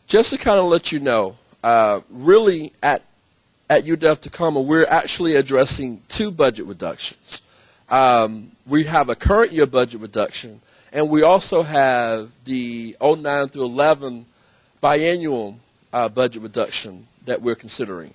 just to kind of let you know, really at UW-Tacoma, we're actually addressing two budget reductions. We have a current year budget reduction, and we also have the 09 through 11 biannual budget reduction that we're considering.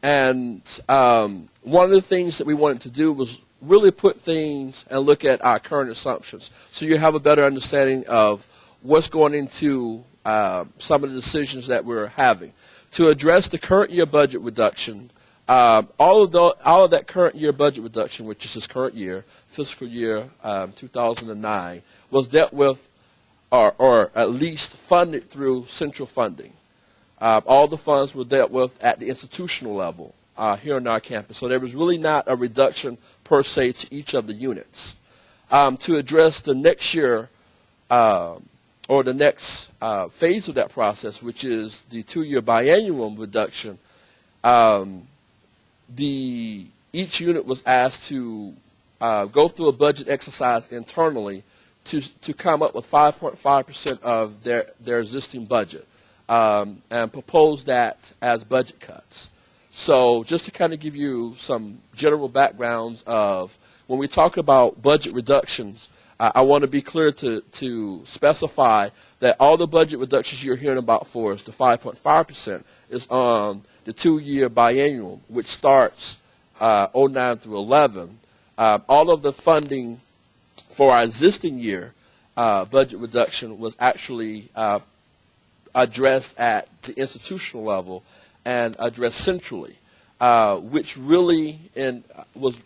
And one of the things that we wanted to do was really put things and look at our current assumptions, so you have a better understanding of what's going into some of the decisions that we're having. To address the current year budget reduction, all of that current year budget reduction, which is this current year, fiscal year 2009, was dealt with or at least funded through central funding. All the funds were dealt with at the institutional level here on our campus. So there was really not a reduction per se to each of the units. To address the next year or the next phase of that process, which is the 2-year biannual reduction, each unit was asked to go through a budget exercise internally to come up with 5.5% of their existing budget and propose that as budget cuts. So just to kind of give you some general backgrounds of when we talk about budget reductions, I want to be clear to specify that all the budget reductions you're hearing about for us, the 5.5%, is on the 2-year biannual, which starts 09 through 11. All of the funding for our existing year budget reduction was actually addressed at the institutional level and addressed centrally, which really was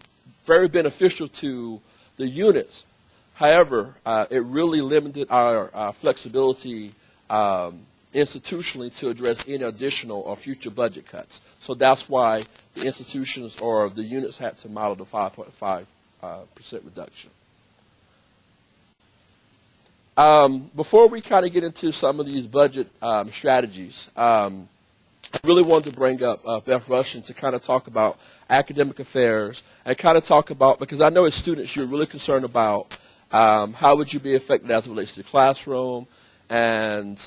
very beneficial to the units. However, it really limited our flexibility institutionally to address any additional or future budget cuts. So that's why the institutions or the units had to model the 5.5% reduction. Before we kind of get into some of these budget strategies, I really wanted to bring up Beth Russian to kind of talk about academic affairs and kind of talk about, because I know as students you're really concerned about how would you be affected as it relates to the classroom and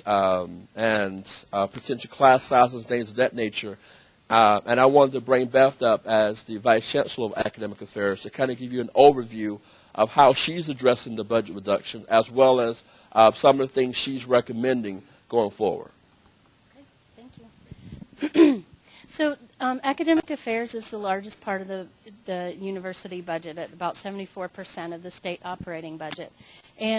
potential class sizes, things of that nature. And I wanted to bring Beth up as the Vice Chancellor of Academic Affairs to kind of give you an overview of how she's addressing the budget reduction, as well as some of the things she's recommending going forward. Okay, thank you. So academic affairs is the largest part of the university budget at about 74% of the state operating budget.